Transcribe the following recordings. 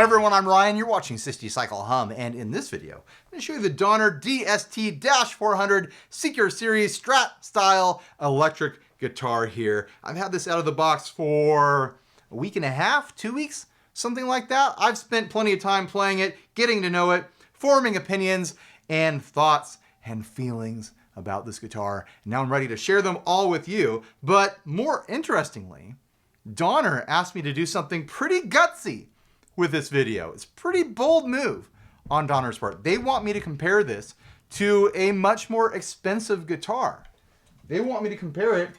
Hi everyone, I'm Ryan, you're watching 60 Cycle Hum, and in this video, I'm going to show you the Donner DST-400 Secure Series Strat style electric guitar here. I've had this out of the box for a week and a half, 2 weeks, something like that. I've spent plenty of time playing it, getting to know it, forming opinions and thoughts and feelings about this guitar. Now I'm ready to share them all with you, but more interestingly, Donner asked me to do something pretty gutsy with this video. It's a pretty bold move on Donner's part. They want me to compare this to a much more expensive guitar. They want me to compare it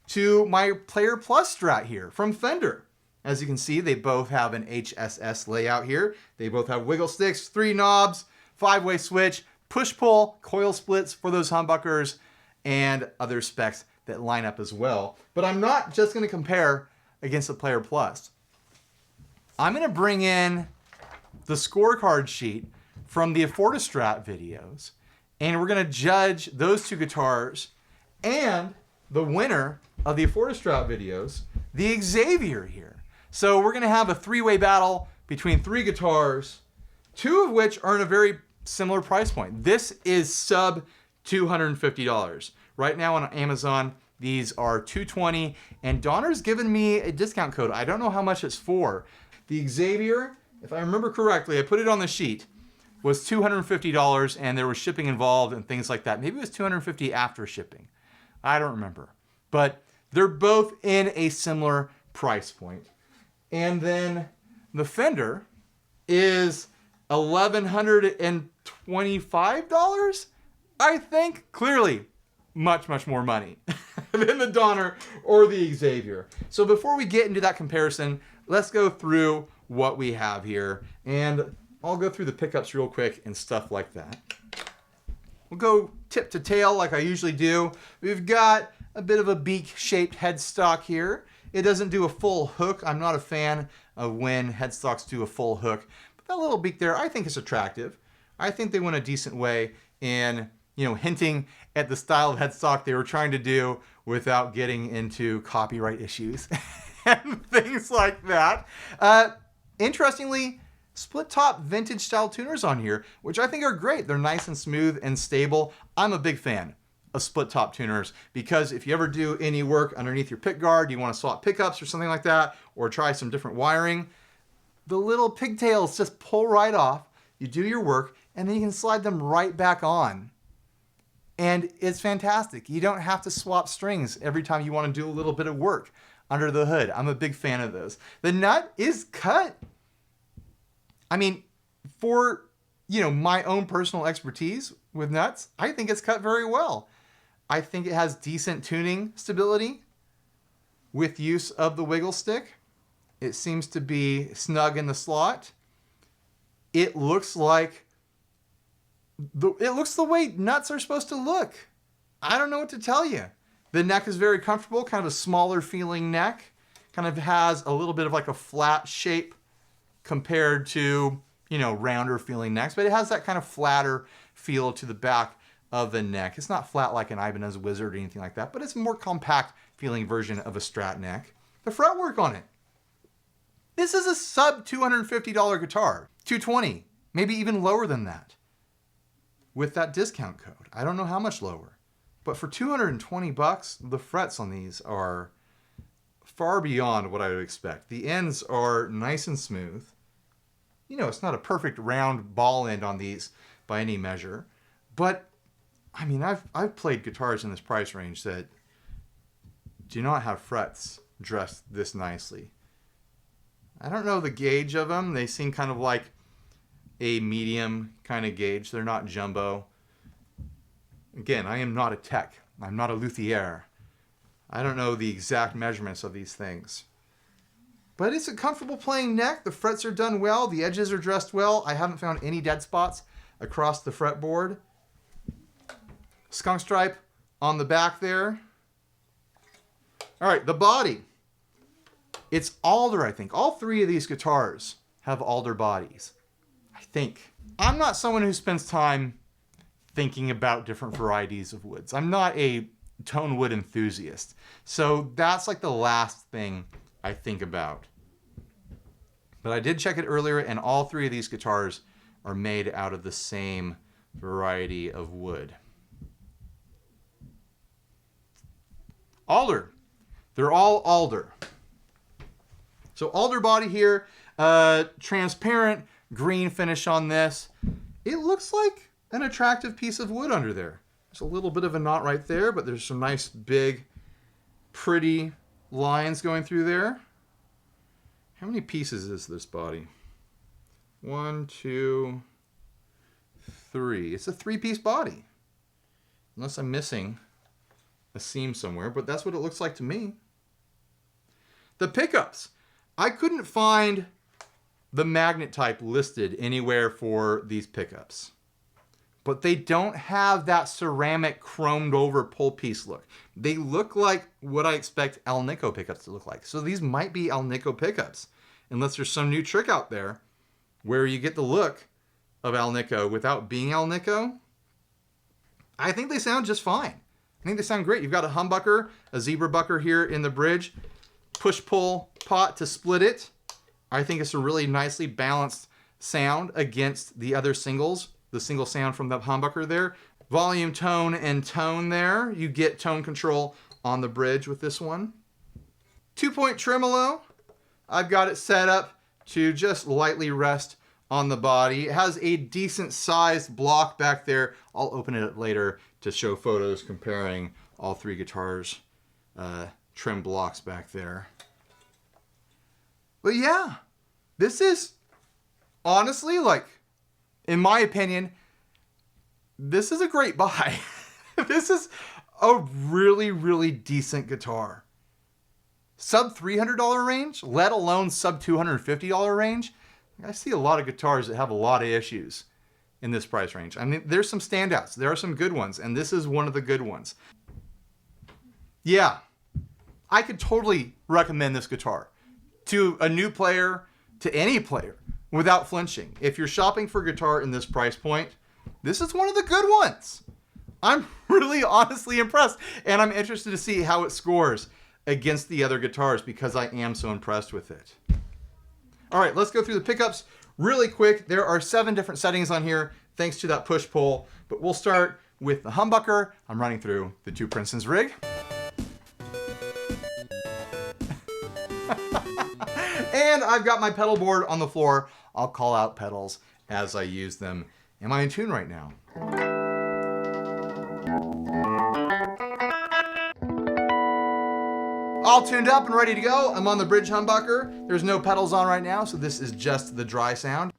to my Player Plus Strat here from Fender. As you can see, they both have an HSS layout here. They both have wiggle sticks, 3 knobs, 5-way switch, push-pull, coil splits for those humbuckers, and other specs that line up as well. But I'm not just going to compare against the Player Plus. I'm going to bring in the scorecard sheet from the Afford-A-Strat videos, and we're going to judge those two guitars and the winner of the Afford-A-Strat videos, the Xavier here. So we're going to have a 3-way battle between 3 guitars, 2 of which are in a very similar price point. This is sub $250. Right now on Amazon, these are $220, and Donner's given me a discount code. I don't know how much it's for. The Xavier, if I remember correctly, I put it on the sheet, was $250, and there was shipping involved and things like that. Maybe it was $250 after shipping. I don't remember. But they're both in a similar price point. And then the Fender is $1,125, I think. Clearly, much, much more money than the Donner or the Xavier. So before we get into that comparison, let's go through what we have here, and I'll go through the pickups real quick and stuff like that. We'll go tip to tail like I usually do. We've got a bit of a beak-shaped headstock here. It doesn't do a full hook. I'm not a fan of when headstocks do a full hook. But that little beak there, I think is attractive. I think they went a decent way in, hinting at the style of headstock they were trying to do without getting into copyright issues and things like that. Interestingly, split top vintage style tuners on here, which I think are great. They're nice and smooth and stable. I'm a big fan of split top tuners because if you ever do any work underneath your pick guard, you want to swap pickups or something like that, or try some different wiring, the little pigtails just pull right off. You do your work, and then you can slide them right back on. And it's fantastic. You don't have to swap strings every time you want to do a little bit of work under the hood. I'm a big fan of those. The nut is cut. I mean, for, my own personal expertise with nuts, I think it's cut very well. I think it has decent tuning stability with use of the wiggle stick. It seems to be snug in the slot. It looks like the way nuts are supposed to look. I don't know what to tell you. The neck is very comfortable, kind of a smaller feeling neck. Kind of has a little bit of like a flat shape compared to, rounder feeling necks, but it has that kind of flatter feel to the back of the neck. It's not flat like an Ibanez Wizard or anything like that, but it's a more compact feeling version of a Strat neck. The fretwork on it. This is a sub $250 guitar. $220, maybe even lower than that with that discount code. I don't know how much lower, but for $220, the frets on these are far beyond what I would expect. The ends are nice and smooth. It's not a perfect round ball end on these by any measure, but I mean, I've played guitars in this price range that do not have frets dressed this nicely. I don't know the gauge of them. They seem kind of like a medium kind of gauge. They're not jumbo. Again, I am not a tech. I'm not a luthier. I don't know the exact measurements of these things. But it's a comfortable playing neck. The frets are done well. The edges are dressed well. I haven't found any dead spots across the fretboard. Skunk stripe on the back there. All right, the body. It's Alder, I think. All 3 of these guitars have Alder bodies, I think. I'm not someone who spends time thinking about different varieties of woods. I'm not a tone wood enthusiast. So that's like the last thing I think about. But I did check it earlier, and all three of these guitars are made out of the same variety of wood. Alder. They're all Alder. So Alder Body here, transparent green finish on this. It looks like an attractive piece of wood under there. There's a little bit of a knot right there, but there's some nice big, pretty lines going through there. How many pieces is this body? 1, 2, 3. It's a 3-piece body. Unless I'm missing a seam somewhere, but that's what it looks like to me. The pickups. I couldn't find the magnet type listed anywhere for these pickups. But they don't have that ceramic chromed over pull piece look. They look like what I expect Alnico pickups to look like. So these might be Alnico pickups, unless there's some new trick out there where you get the look of Alnico without being Alnico. I think they sound just fine. I think they sound great. You've got a humbucker, a zebra bucker here in the bridge, push-pull pot to split it. I think it's a really nicely balanced sound against the other singles, the single sound from the humbucker there. Volume, tone, and tone there. You get tone control on the bridge with this one. 2-point tremolo. I've got it set up to just lightly rest on the body. It has a decent sized block back there. I'll open it up later to show photos comparing all three guitars' trim blocks back there. But yeah, this is honestly, like, in my opinion, this is a great buy. This is a really, really decent guitar. Sub $300 range, let alone sub $250 range. I see a lot of guitars that have a lot of issues in this price range. I mean, there's some standouts. There are some good ones, and this is one of the good ones. Yeah, I could totally recommend this guitar to a new player, to any player, without flinching. If you're shopping for a guitar in this price point, this is one of the good ones. I'm really honestly impressed, and I'm interested to see how it scores against the other guitars because I am so impressed with it. All right, let's go through the pickups really quick. There are 7 different settings on here thanks to that push-pull, but we'll start with the humbucker. I'm running through the 2 Princeton's rig. And I've got my pedal board on the floor. I'll call out pedals as I use them. Am I in tune right now? All tuned up and ready to go. I'm on the bridge humbucker. There's no pedals on right now, so this is just the dry sound.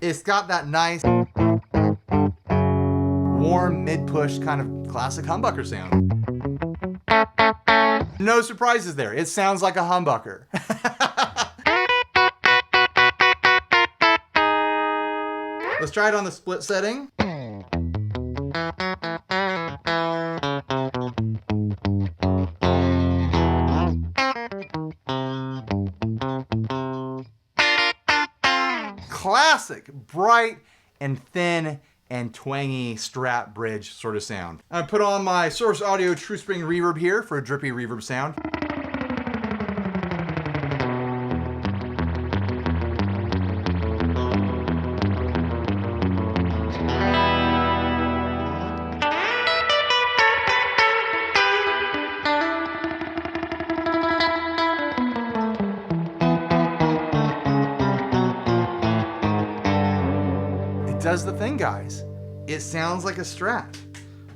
It's got that nice warm mid-push kind of classic humbucker sound. No surprises there. It sounds like a humbucker. Let's try it on the split setting. Classic, bright and thin and twangy Strat bridge sort of sound. I put on my Source Audio True Spring reverb here for a drippy reverb sound. Does the thing, guys. It sounds like a Strat.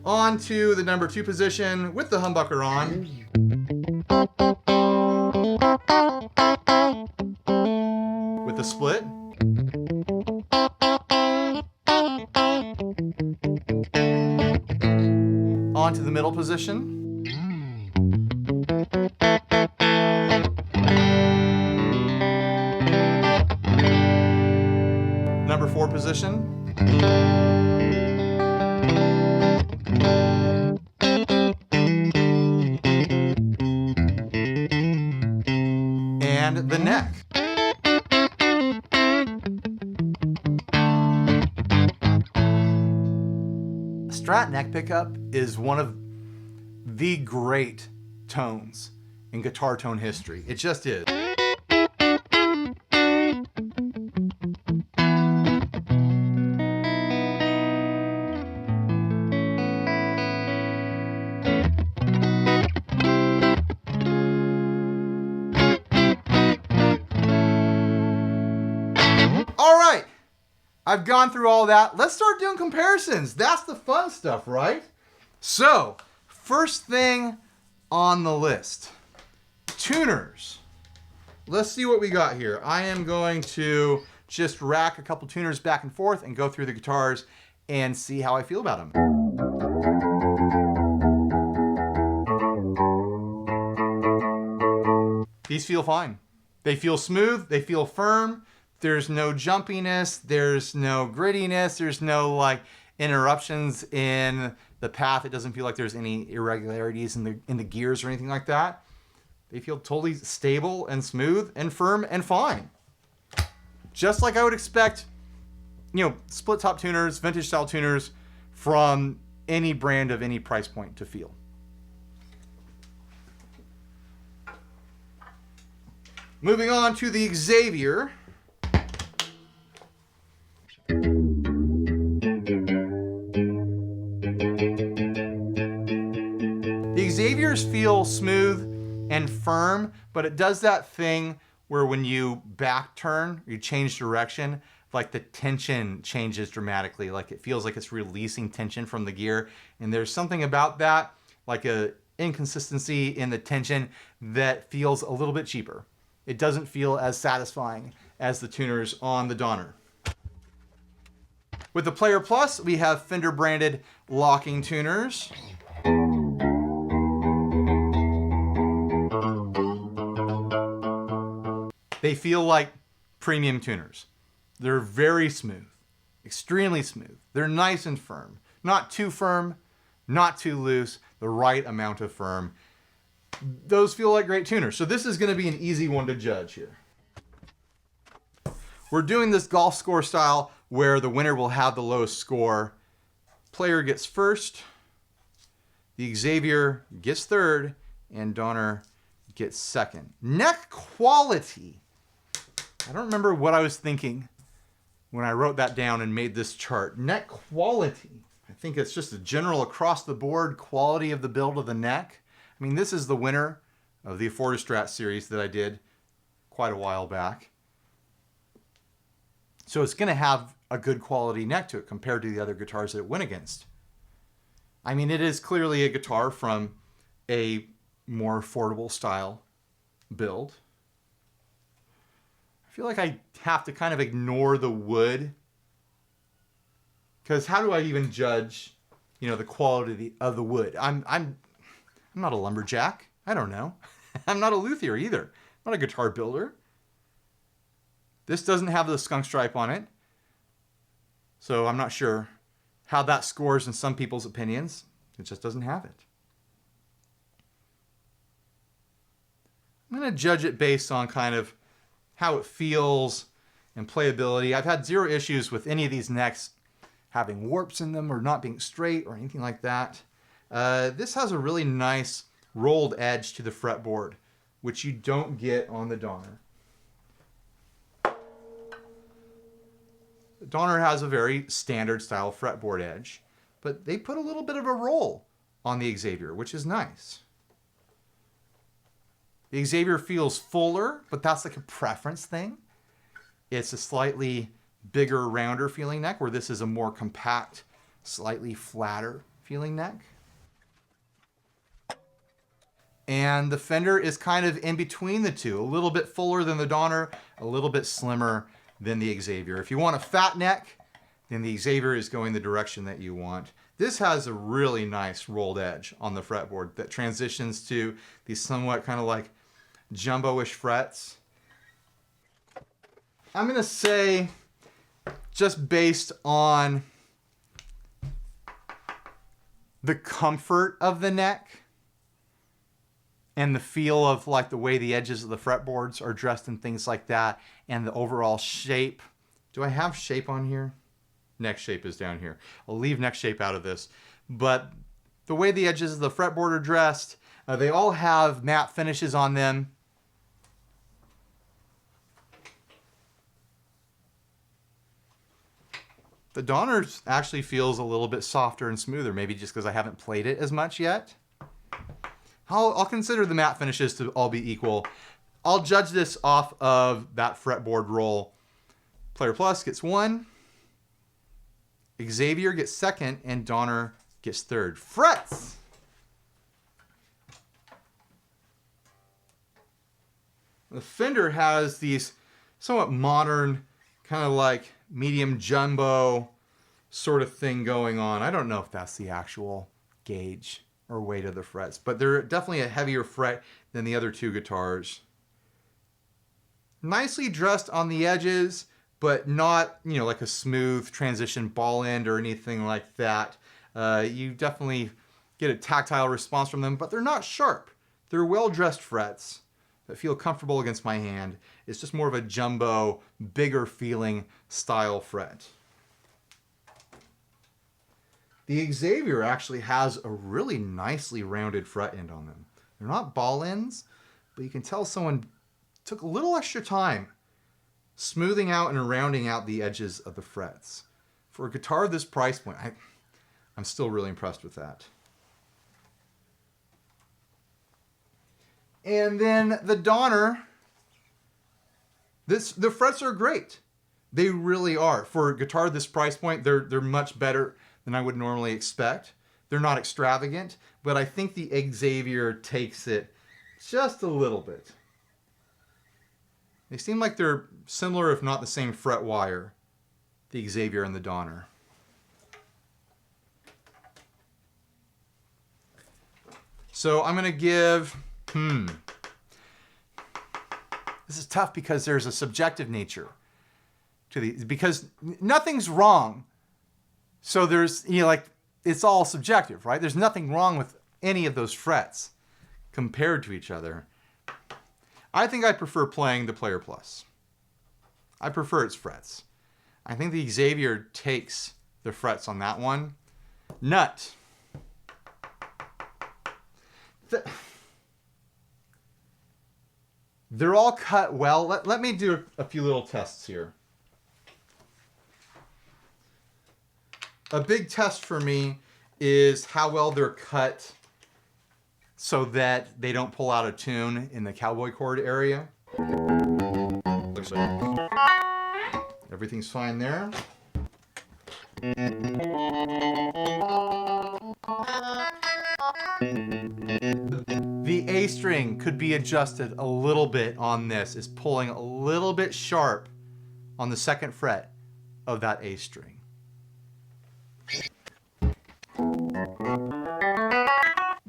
On to the number 2 position with the humbucker on. With the split. On to the middle position. Number 4 position. And the neck. A Strat neck pickup is one of the great tones in guitar tone history. It just is. All right, I've gone through all that. Let's start doing comparisons. That's the fun stuff, right? So, first thing on the list, tuners. Let's see what we got here. I am going to just rack a couple tuners back and forth and go through the guitars and see how I feel about them. These feel fine. They feel smooth, they feel firm. There's no jumpiness, there's no grittiness, there's no like interruptions in the path. It doesn't feel like there's any irregularities in the gears or anything like that. They feel totally stable and smooth and firm and fine. Just like I would expect, you know, split top tuners, vintage style tuners from any brand of any price point to feel. Moving on to the Xavier. The Xaviers feel smooth and firm, but it does that thing where when you back turn, you change direction, like the tension changes dramatically. Like it feels like it's releasing tension from the gear. And there's something about that, like a inconsistency in the tension that feels a little bit cheaper. It doesn't feel as satisfying as the tuners on the Donner. With the Player Plus, we have Fender branded locking tuners. They feel like premium tuners. They're very smooth, extremely smooth. They're nice and firm. Not too firm, not too loose, the right amount of firm. Those feel like great tuners. So this is going to be an easy one to judge here. We're doing this golf score style where the winner will have the lowest score. Player gets first, the Xavier gets third, and Donner gets second. Neck quality. I don't remember what I was thinking when I wrote that down and made this chart. Neck quality. I think it's just a general across the board quality of the build of the neck. I mean, this is the winner of the Afford-A-Strat series that I did quite a while back. So it's going to have a good quality neck to it compared to the other guitars that it went against. I mean, it is clearly a guitar from a more affordable style build. I feel like I have to kind of ignore the wood, because how do I even judge, you know, the quality of the wood? I'm not a lumberjack. I don't know. I'm not a luthier either. I'm not a guitar builder. This doesn't have the skunk stripe on it, so I'm not sure how that scores in some people's opinions. It just doesn't have it. I'm going to judge it based on kind of how it feels and playability. I've had zero issues with any of these necks having warps in them or not being straight or anything like that. This has a really nice rolled edge to the fretboard, which you don't get on the Donner. The Donner has a very standard style fretboard edge, but they put a little bit of a roll on the Xavier, which is nice. The Xavier feels fuller, but that's like a preference thing. It's a slightly bigger, rounder feeling neck, where this is a more compact, slightly flatter feeling neck. And the Fender is kind of in between the two, a little bit fuller than the Donner, a little bit slimmer than the Xavier. If you want a fat neck, then the Xavier is going the direction that you want. This has a really nice rolled edge on the fretboard that transitions to these somewhat kind of like jumbo-ish frets. I'm gonna say, just based on the comfort of the neck and the feel of like the way the edges of the fretboards are dressed and things like that, and the overall shape. Do I have shape on here? Neck shape is down here. I'll leave neck shape out of this. But the way the edges of the fretboard are dressed, They all have matte finishes on them. The Donner actually feels a little bit softer and smoother, maybe just because I haven't played it as much yet. I'll consider the matte finishes to all be equal. I'll judge this off of that fretboard roll. Player Plus gets 1. Xavier gets 2nd, and Donner gets 3rd. Frets! The Fender has these somewhat modern, kind of like medium jumbo sort of thing going on. I don't know if that's the actual gauge or weight of the frets, but they're definitely a heavier fret than the other two guitars. Nicely dressed on the edges, but not, you know, like a smooth transition ball end or anything like that. You definitely get a tactile response from them, but they're not sharp. They're well-dressed frets that feel comfortable against my hand. It's just more of a jumbo, bigger feeling style fret. The Xavier actually has a really nicely rounded fret end on them. They're not ball ends, but you can tell someone took a little extra time smoothing out and rounding out the edges of the frets. For a guitar this price point, I'm still really impressed with that. And then the Donner, the frets are great. They really are. For a guitar this price point, they're much better than I would normally expect. They're not extravagant, but I think the Xavier takes it just a little bit. They seem like they're similar, if not the same fret wire, the Xavier and the Donner. So I'm going to give, this is tough because there's a subjective nature to these, because nothing's wrong. So there's, you know, like, it's all subjective, right? There's nothing wrong with any of those frets compared to each other. I think I prefer playing the Player Plus. I prefer its frets. I think the Xavier takes the frets on that one. Nut. They're all cut well. Let me do a few little tests here. A big test for me is how well they're cut so that they don't pull out of tune in the cowboy chord area. Looks like everything's fine there. The A string could be adjusted a little bit on this. It's pulling a little bit sharp on the 2nd fret of that A string.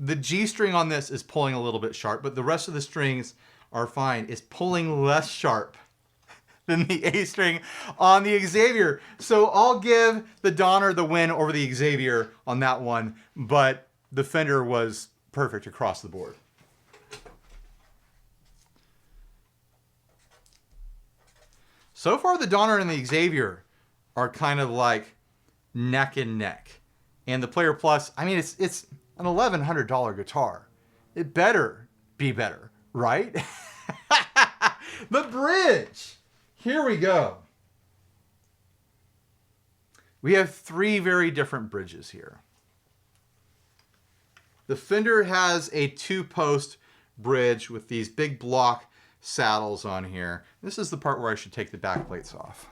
The G string on this is pulling a little bit sharp, but the rest of the strings are fine. It's pulling less sharp than the A string on the Xavier. So I'll give the Donner the win over the Xavier on that one, but the Fender was perfect across the board. So far, the Donner and the Xavier are kind of like neck and neck. And the Player Plus, I mean, it's an $1,100 guitar. It better be better, right? The bridge. Here we go. We have 3 very different bridges here. The Fender has a 2-post bridge with these big block saddles on here. This is the part where I should take the back plates off.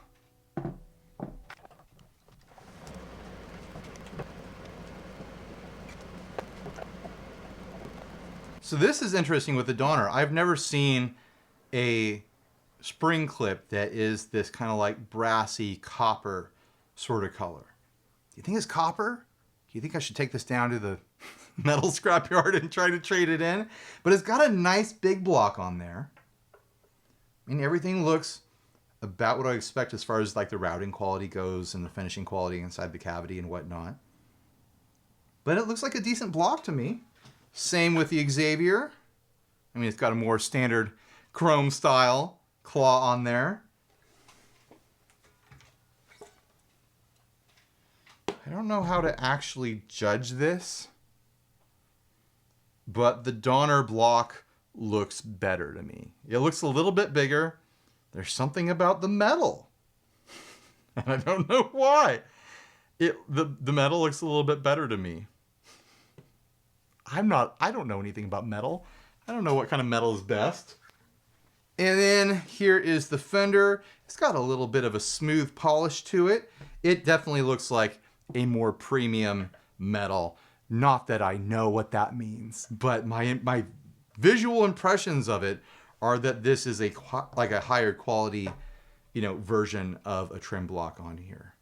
So this is interesting with the Donner. I've never seen a spring clip that is this kind of like brassy copper sort of color. Do you think it's copper? Do you think I should take this down to the metal scrapyard and try to trade it in? But it's got a nice big block on there. I mean, everything looks about what I expect as far as like the routing quality goes and the finishing quality inside the cavity and whatnot. But it looks like a decent block to me. Same with the Xavier. I mean, it's got a more standard chrome style claw on there. I don't know how to actually judge this, but the Donner block looks better to me. It looks a little bit bigger. There's something about the metal. And I don't know why. The metal looks a little bit better to me. I don't know anything about metal. I don't know what kind of metal is best. And then here is the Fender. It's got a little bit of a smooth polish to it. It definitely looks like a more premium metal. Not that I know what that means, but my visual impressions of it are that this is like a higher quality, version of a trim block on here.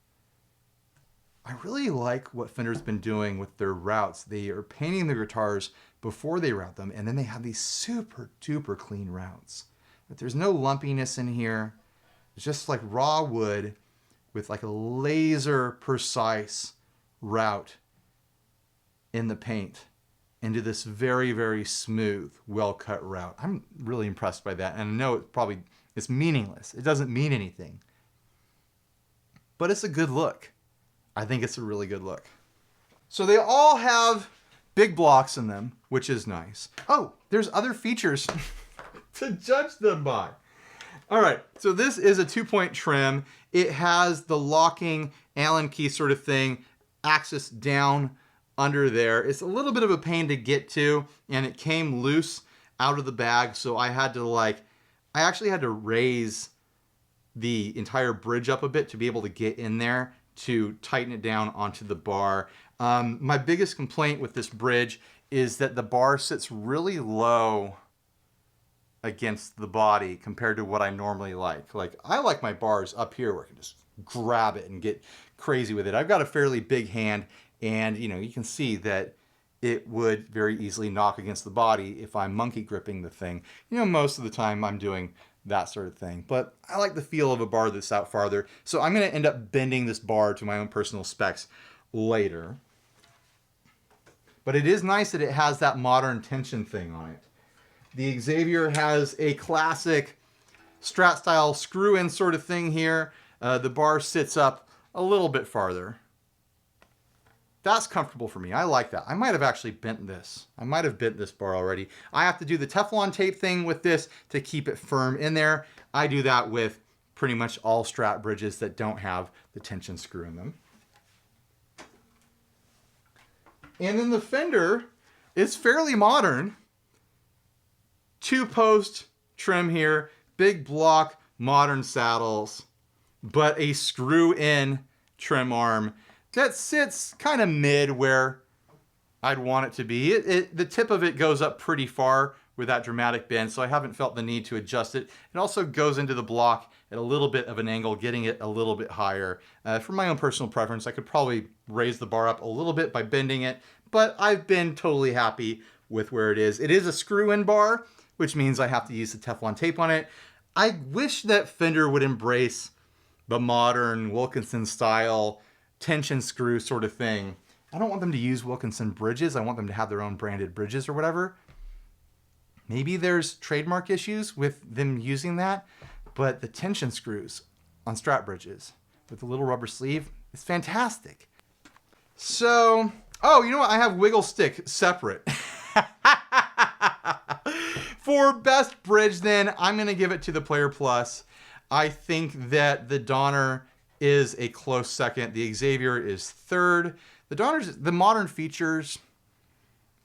I really like what Fender's been doing with their routes. They are painting the guitars before they route them, and then they have these super duper clean routes. But there's no lumpiness in here. It's just like raw wood with like a laser precise route in the paint into this very, very smooth, well-cut route. I'm really impressed by that. And I know it's meaningless. It doesn't mean anything. But it's a good look. I think it's a really good look. So they all have big blocks in them, which is nice. Oh, there's other features to judge them by. All right, so this is a 2-point trim. It has the locking Allen key sort of thing, axis down under there. It's a little bit of a pain to get to, and it came loose out of the bag, so I actually had to raise the entire bridge up a bit to be able to get in there to tighten it down onto the bar. My biggest complaint with this bridge is that the bar sits really low against the body compared to what I normally like. Like, I like my bars up here where I can just grab it and get crazy with it. I've got a fairly big hand, and you can see that it would very easily knock against the body if I'm monkey gripping the thing. Most of the time I'm doing that sort of thing. But I like the feel of a bar that's out farther. So I'm going to end up bending this bar to my own personal specs later. But it is nice that it has that modern tension thing on it. The Xavier has a classic Strat style screw in sort of thing here. The bar sits up a little bit farther. That's comfortable for me. I like that. I might have actually bent this. I might have bent this bar already. I have to do the Teflon tape thing with this to keep it firm in there. I do that with pretty much all Strat bridges that don't have the tension screw in them. And then the Fender is fairly modern. 2-post trim here, big block, modern saddles, but a screw-in trim arm that sits kind of mid where I'd want it to be. The tip of it goes up pretty far with that dramatic bend, so I haven't felt the need to adjust it. It also goes into the block at a little bit of an angle, getting it a little bit higher. For my own personal preference, I could probably raise the bar up a little bit by bending it, but I've been totally happy with where it is. It is a screw-in bar, which means I have to use the Teflon tape on it. I wish that Fender would embrace the modern Wilkinson style tension screw sort of thing. I don't want them to use Wilkinson bridges. I want them to have their own branded bridges or whatever. Maybe there's trademark issues with them using that, but the tension screws on Strat bridges with the little rubber sleeve is fantastic. So, oh, you know what? I have wiggle stick separate. For best bridge, then, I'm going to give it to the Player Plus. I think that the Donner is a close second. The Xavier is third. The Donner's, the modern features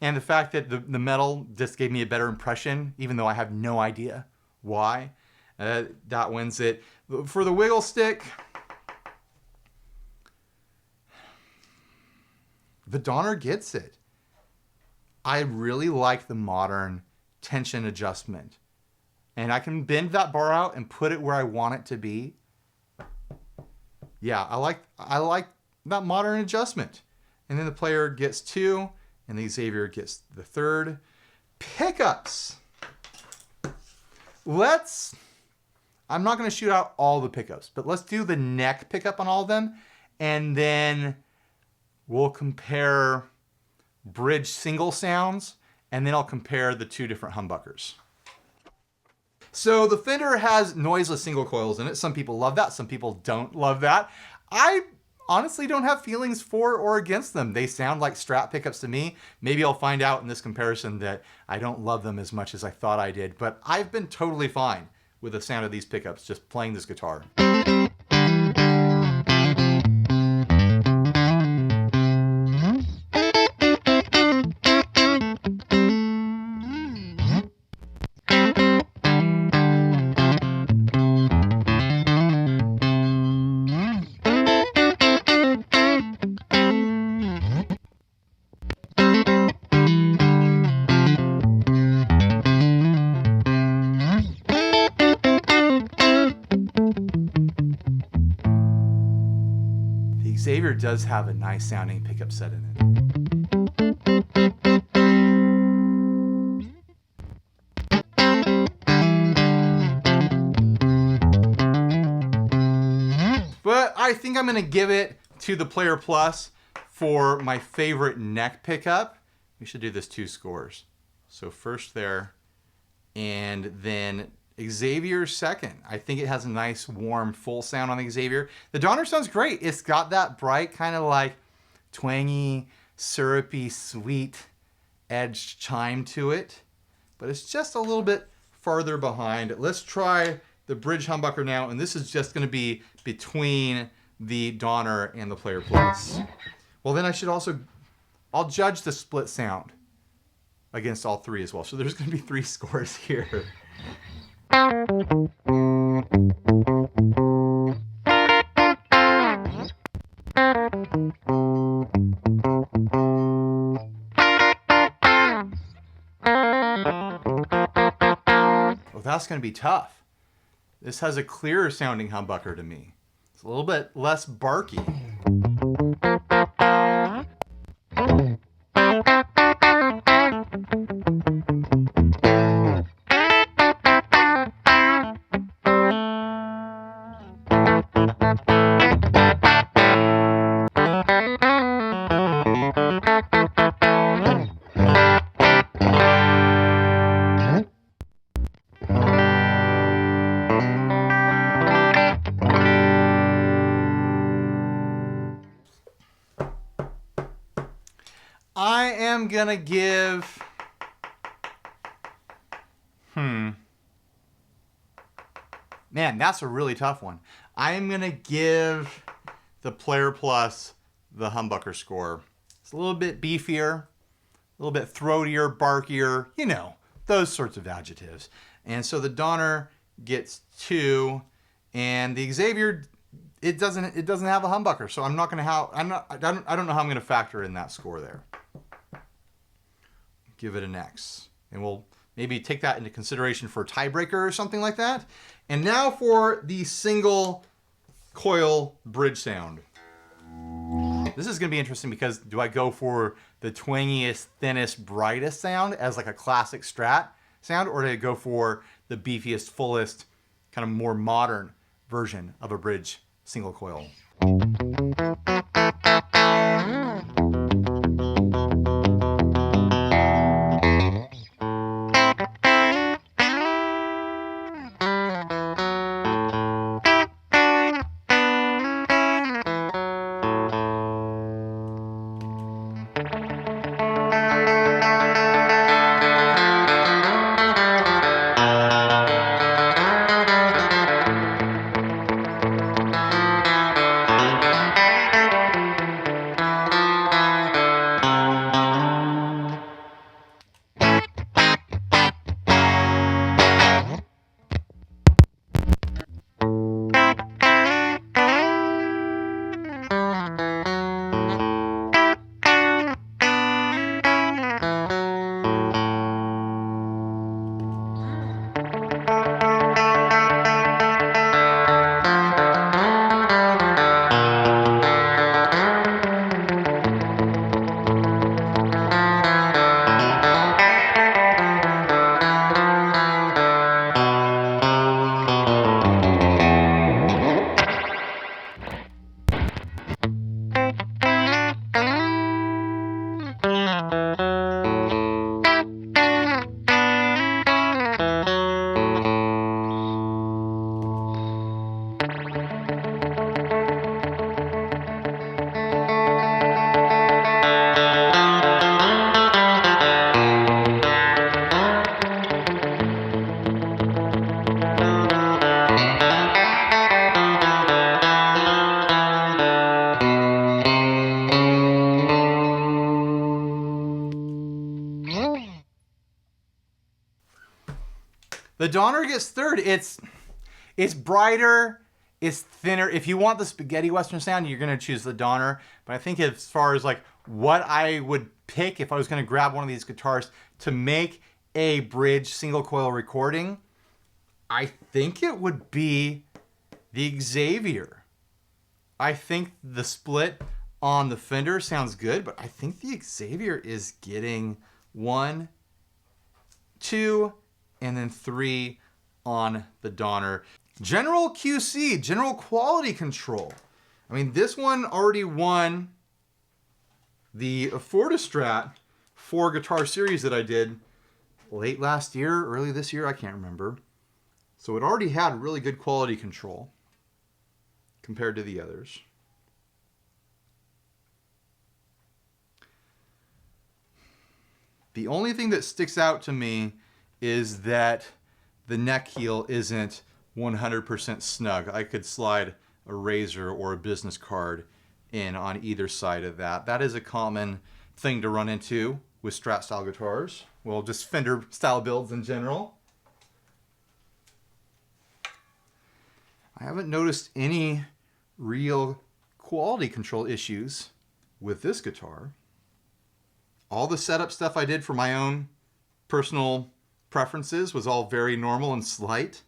and the fact that the metal just gave me a better impression, even though I have no idea why, that wins it. For the wiggle stick, the Donner gets it. I really like the modern tension adjustment. And I can bend that bar out and put it where I want it to be. Yeah, I like that modern adjustment. And then the Player gets 2, and the Xavier gets the 3rd. Pickups. I'm not going to shoot out all the pickups, but let's do the neck pickup on all of them, and then we'll compare bridge single sounds, and then I'll compare the 2 different humbuckers. So the Fender has noiseless single coils in it. Some people love that. Some people don't love that. I honestly don't have feelings for or against them. They sound like Strat pickups to me. Maybe I'll find out in this comparison that I don't love them as much as I thought I did, but I've been totally fine with the sound of these pickups just playing this guitar. Xavier does have a nice sounding pickup set in it. But I think I'm going to give it to the Player Plus for my favorite neck pickup. We should do this 2 scores. So first there, and then Xavier's second. I think it has a nice warm full sound on the Xavier. The Donner sounds great. It's got that bright kind of like twangy, syrupy, sweet edged chime to it, but it's just a little bit farther behind. Let's try the bridge humbucker now, and this is just going to be between the Donner and the Player Plus. Well, then I'll judge the split sound against all 3 as well. So there's going to be 3 scores here. Well, that's going to be tough. This has a clearer sounding humbucker to me. It's a little bit less barky. I am gonna give, man, that's a really tough one. I am gonna give the Player Plus the humbucker score. It's a little bit beefier, a little bit throatier, barkier, you know, those sorts of adjectives. And so the Donner gets 2, and the Xavier, it doesn't have a humbucker, so I'm not gonna have, I don't know how I'm gonna factor in that score there. Give it an X, and we'll maybe take that into consideration for a tiebreaker or something like that. And now for the single coil bridge sound. This is going to be interesting because do I go for the twangiest, thinnest, brightest sound as like a classic Strat sound, or do I go for the beefiest, fullest, kind of more modern version of a bridge single coil? The Donner gets third. It's brighter, it's thinner. If you want the spaghetti western sound, you're gonna choose the Donner. But I think as far as like what I would pick if I was gonna grab one of these guitars to make a bridge single coil recording, I think it would be the Xavier. I think the split on the Fender sounds good, but I think the Xavier is getting 1, 2, and then 3 on the Donner. General QC, general quality control. I mean, this one already won the Afford-A-Strat 4 guitar series that I did late last year, early this year, I can't remember. So it already had really good quality control compared to the others. The only thing that sticks out to me is that the neck heel isn't 100% snug. I could slide a razor or a business card in on either side of that. That is a common thing to run into with Strat style guitars. Well, just Fender style builds in general. I haven't noticed any real quality control issues with this guitar. All the setup stuff I did for my own personal preferences was all very normal and slight.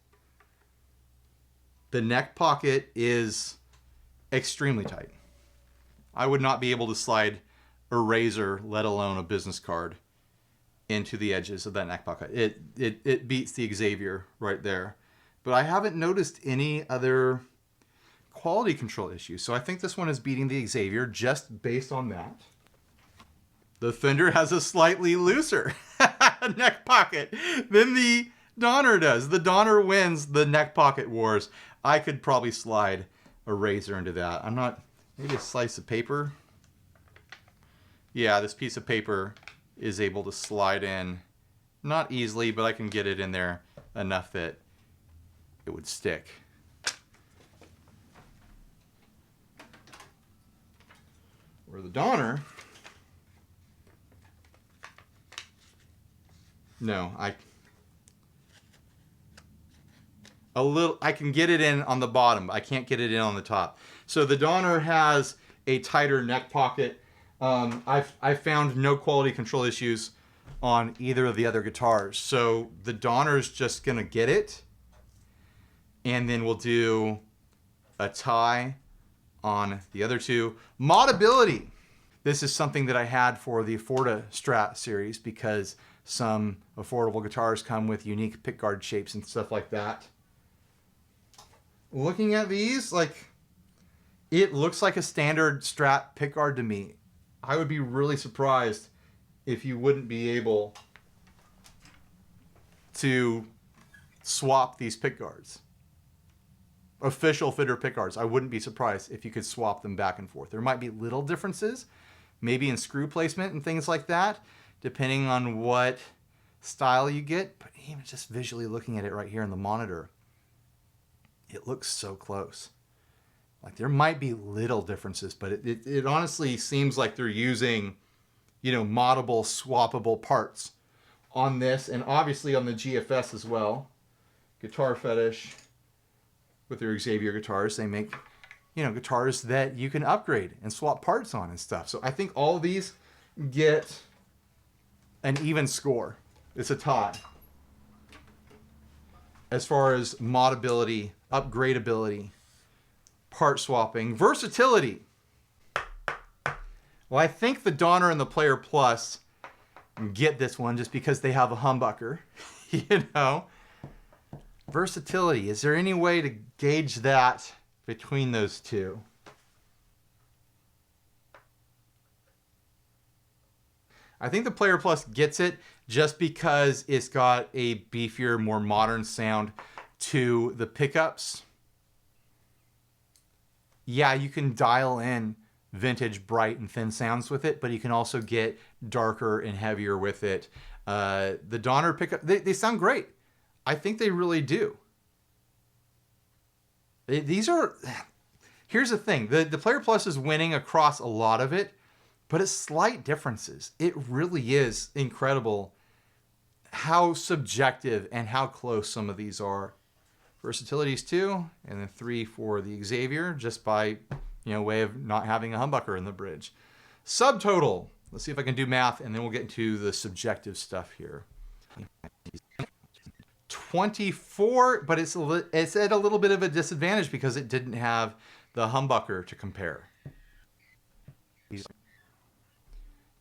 The neck pocket is extremely tight. I would not be able to slide a razor, let alone a business card, into the edges of that neck pocket. It beats the Xavier right there. But I haven't noticed any other quality control issues. So I think this one is beating the Xavier just based on that. The Fender has a slightly looser neck pocket than the Donner does. The Donner wins the neck pocket wars. I could probably slide a razor into that. I'm not, maybe a slice of paper. Yeah, this piece of paper is able to slide in, not easily, but I can get it in there enough that it would stick. Where the Donner, no, I can get it in on the bottom. I can't get it in on the top. So the Donner has a tighter neck pocket. I've found no quality control issues on either of the other guitars. So the Donner's just gonna get it, and then we'll do a tie on the other two. Modability. This is something that I had for the Afford-A-Strat series because some affordable guitars come with unique pickguard shapes and stuff like that. Looking at these, like, it looks like a standard Strat pickguard to me. I would be really surprised if you wouldn't be able to swap these pickguards. Official Fender pickguards. I wouldn't be surprised if you could swap them back and forth. There might be little differences, maybe in screw placement and things like that, depending on what style you get. But even just visually looking at it right here in the monitor, it looks so close. Like, there might be little differences, but it honestly seems like they're using, you know, moddable, swappable parts on this, and obviously on the GFS as well. Guitar Fetish, with their Xavier guitars, they make, you know, guitars that you can upgrade and swap parts on and stuff. So I think all of these get an even score. It's a tie. As far as modability, upgradability, part swapping, versatility. Well, I think the Donner and the Player Plus get this one just because they have a humbucker, you know. Versatility, is there any way to gauge that between those two? I think the Player Plus gets it just because it's got a beefier, more modern sound to the pickups. Yeah, you can dial in vintage, bright, and thin sounds with it, but you can also get darker and heavier with it. The Donner pickup, they sound great. I think they really do. These are, here's the thing, the Player Plus is winning across a lot of it, but it's slight differences. It really is incredible how subjective and how close some of these are. Versatility is 2, and then 3 for the Xavier, just by way of not having a humbucker in the bridge. Subtotal. Let's see if I can do math, and then we'll get into the subjective stuff here. 24, but it's at a little bit of a disadvantage because it didn't have the humbucker to compare.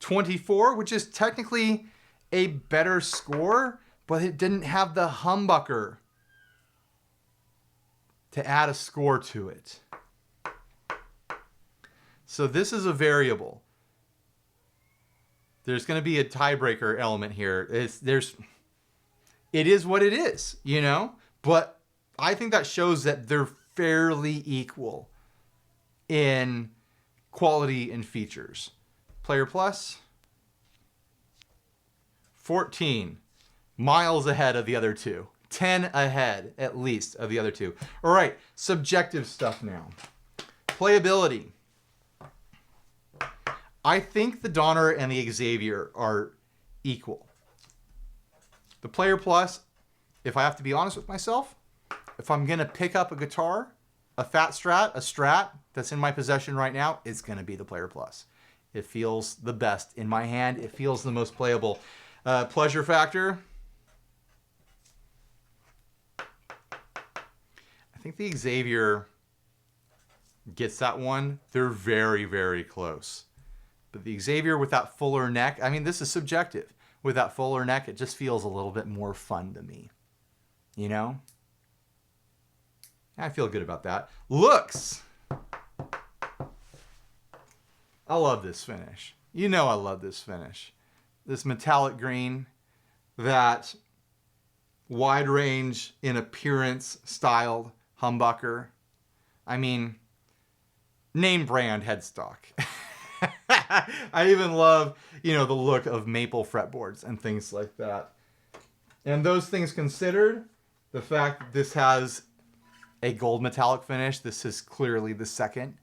24, which is technically a better score, but it didn't have the humbucker to add a score to it. So this is a variable. There's going to be a tiebreaker element here. It is what it is, But I think that shows that they're fairly equal in quality and features. Player Plus, 14, miles ahead of the other two. 10 ahead, at least, of the other two. All right, subjective stuff now. Playability. I think the Donner and the Xavier are equal. The Player Plus, if I have to be honest with myself, if I'm going to pick up a guitar, a fat Strat, a Strat that's in my possession right now, it's going to be the Player Plus. It feels the best in my hand. It feels the most playable. Pleasure factor. I think the Xavier gets that one. They're very, very close. But the Xavier with that fuller neck, I mean, this is subjective. With that fuller neck, it just feels a little bit more fun to me. I feel good about that. Looks. I love this finish. I love this finish. This metallic green, that wide range in appearance styled humbucker. I mean, name brand headstock. I even love, the look of maple fretboards and things like that. And those things considered, the fact that this has a gold metallic finish, this is clearly the second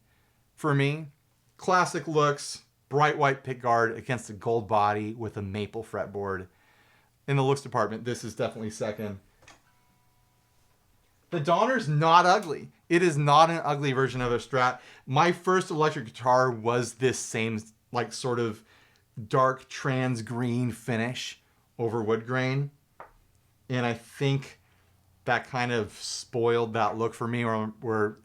for me. Classic looks, bright white pickguard against a gold body with a maple fretboard. In the looks department, this is definitely second. The Donner's not ugly. It is not an ugly version of a Strat. My first electric guitar was this same, sort of dark trans green finish over wood grain. And I think that kind of spoiled that look for me, where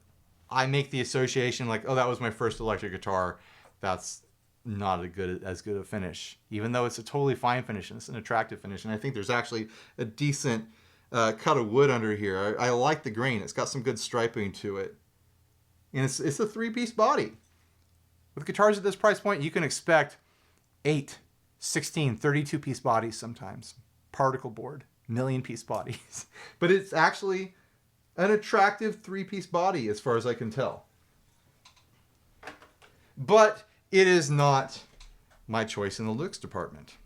I make the association oh, that was my first electric guitar. That's not as good a finish, even though it's a totally fine finish and it's an attractive finish. And I think there's actually a decent cut of wood under here. I like the grain. It's got some good striping to it. And it's a 3-piece body. With guitars at this price point, you can expect 8, 16, 32-piece bodies sometimes. Particle board, million-piece bodies. But it's actually an attractive 3-piece body as far as I can tell. But it is not my choice in the looks department.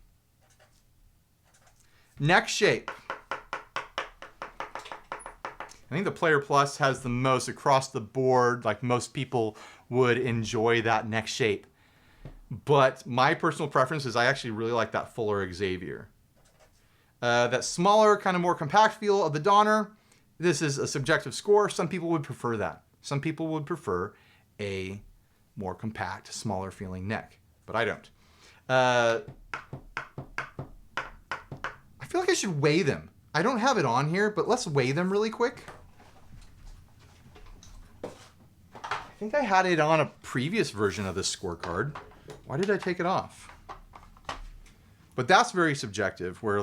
Neck shape. I think the Player Plus has the most across the board, most people would enjoy that neck shape. But my personal preference is I actually really like that fuller Xavier. That smaller, kind of more compact feel of the Donner, this is a subjective score. Some people would prefer that. Some people would prefer a more compact, smaller feeling neck, but I don't. I feel like I should weigh them. I don't have it on here, but let's weigh them really quick. I think I had it on a previous version of this scorecard. Why did I take it off? But that's very subjective, where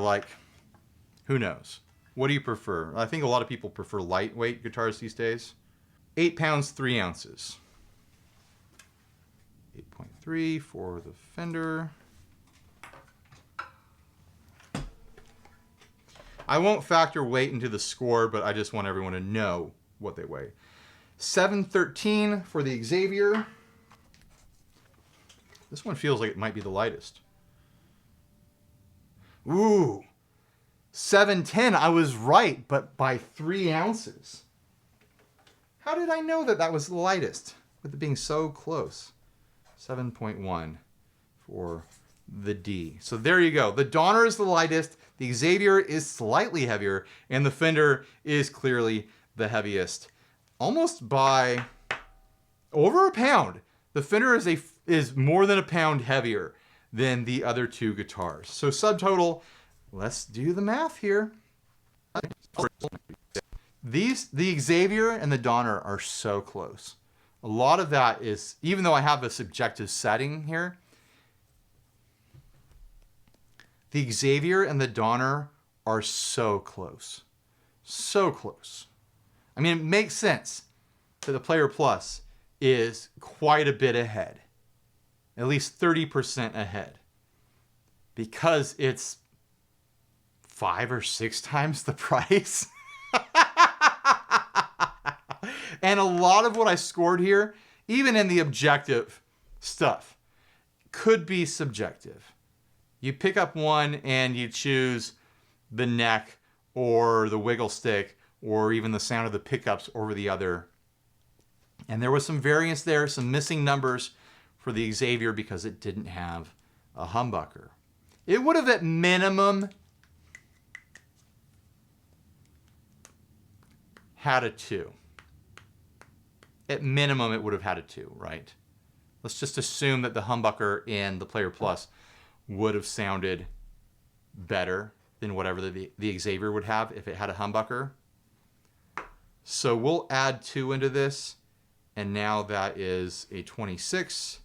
who knows? What do you prefer? I think a lot of people prefer lightweight guitars these days. 8 pounds, 3 ounces. 8.3 for the Fender. I won't factor weight into the score, but I just want everyone to know what they weigh. 713 for the Xavier. This one feels like it might be the lightest. Ooh, 710. I was right, but by 3 ounces. How did I know that was the lightest with it being so close? 7.1 for the D. So there you go. The Donner is the lightest, the Xavier is slightly heavier, and the Fender is clearly the heaviest. Almost by over a pound. The Fender is more than a pound heavier than the other two guitars. So subtotal, let's do the math here. The Xavier and the Donner are so close. A lot of that is, even though I have a subjective setting here, the Xavier and the Donner are so close. So close. I mean, it makes sense that the Player Plus is quite a bit ahead. At least 30% ahead. Because it's 5 or 6 times the price. And a lot of what I scored here, even in the objective stuff, could be subjective. You pick up one and you choose the neck or the wiggle stick or even the sound of the pickups over the other. And there was some variance there, some missing numbers for the Xavier because it didn't have a humbucker. It would have at minimum had a 2. At minimum, it would have had a 2, right? Let's just assume that the humbucker in the Player Plus would have sounded better than whatever the Xavier would have if it had a humbucker. So we'll add 2 into this, and now that is a 26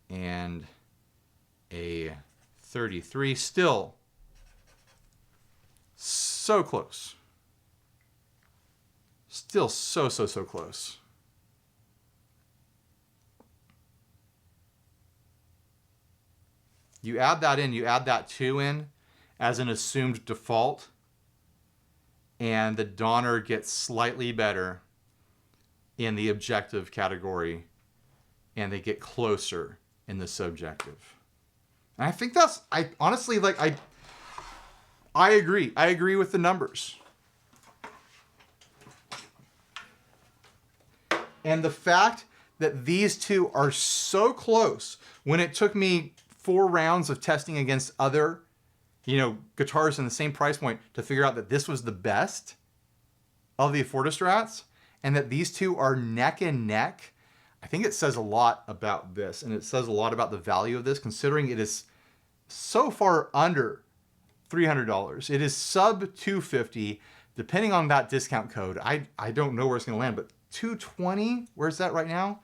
and a 33. Still so close. Still so close. You add that in, you add that 2 in as an assumed default, and the Donner gets slightly better in the objective category, and they get closer in the subjective. And I think that's, I honestly, like, I agree. I agree with the numbers. And the fact that these two are so close, when it took me 4 rounds of testing against other, guitars in the same price point to figure out that this was the best of the Afford-A-Strats, and that these two are neck and neck, I think it says a lot about this, and it says a lot about the value of this, considering it is so far under $300. It is sub $250, depending on that discount code. I don't know where it's going to land, but $220, where's that right now?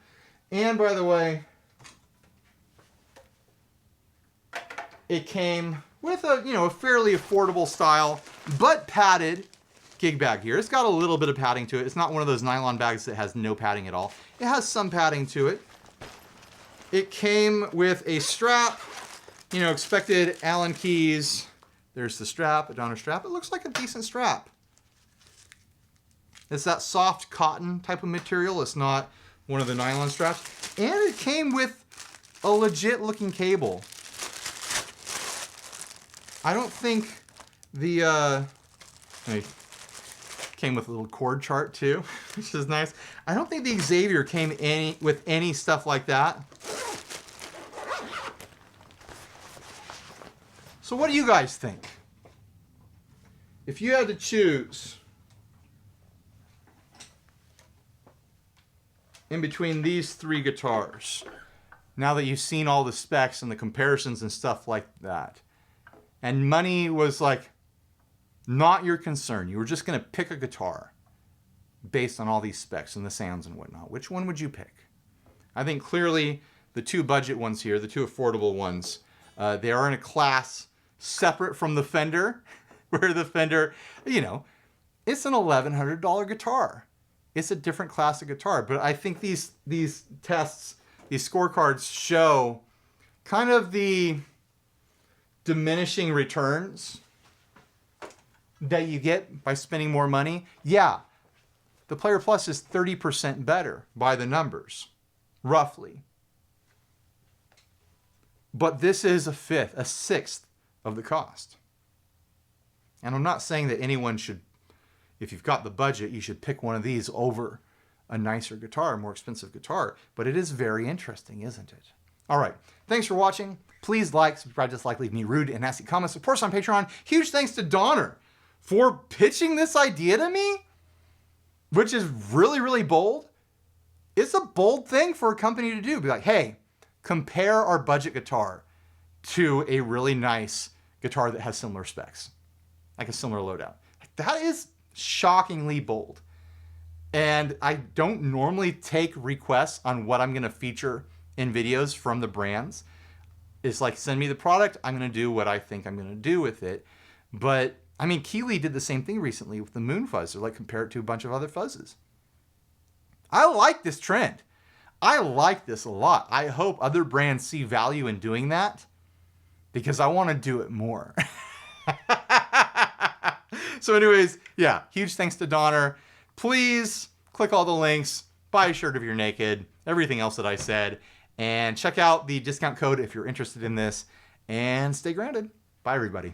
And by the way, it came with a fairly affordable style, but padded gig bag here. It's got a little bit of padding to it. It's not one of those nylon bags that has no padding at all. It has some padding to it. It came with a strap, expected Allen keys. There's the strap, a Donner strap. It looks like a decent strap. It's that soft cotton type of material. It's not one of the nylon straps. And it came with a legit looking cable. I don't think the, it came with a little chord chart too, which is nice. I don't think the Xavier came with any stuff like that. So what do you guys think? If you had to choose in between these 3 guitars, now that you've seen all the specs and the comparisons and stuff like that, and money was like not your concern, you were just going to pick a guitar based on all these specs and the sounds and whatnot, which one would you pick? I think clearly the 2 budget ones here, the 2 affordable ones, they are in a class separate from the Fender, where the Fender, it's an $1,100 guitar. It's a different class of guitar, but I think these tests, these scorecards show kind of the diminishing returns that you get by spending more money. Yeah, the Player Plus is 30% better by the numbers, roughly. But this is a 1/5, a 1/6 of the cost. And I'm not saying that anyone should, if you've got the budget, you should pick one of these over a nicer guitar, a more expensive guitar. But it is very interesting, isn't it? All right. Thanks for watching. Please like, subscribe, dislike, leave me rude and nasty comments. Support us on Patreon. Huge thanks to Donner for pitching this idea to me, which is really, really bold. It's a bold thing for a company to do. Be like, hey, compare our budget guitar to a really nice guitar that has similar specs, like a similar loadout. That is shockingly bold. And I don't normally take requests on what I'm going to feature in videos from the brands. It's like, send me the product. I'm going to do what I think I'm going to do with it. But I mean, Keeley did the same thing recently with the Moon Fuzz. They're like, compare it to a bunch of other fuzzes. I like this trend. I like this a lot. I hope other brands see value in doing that because I want to do it more. So anyways, yeah, huge thanks to Donner. Please click all the links, buy a shirt if you're naked, everything else that I said, and check out the discount code if you're interested in this, and stay grounded. Bye, everybody.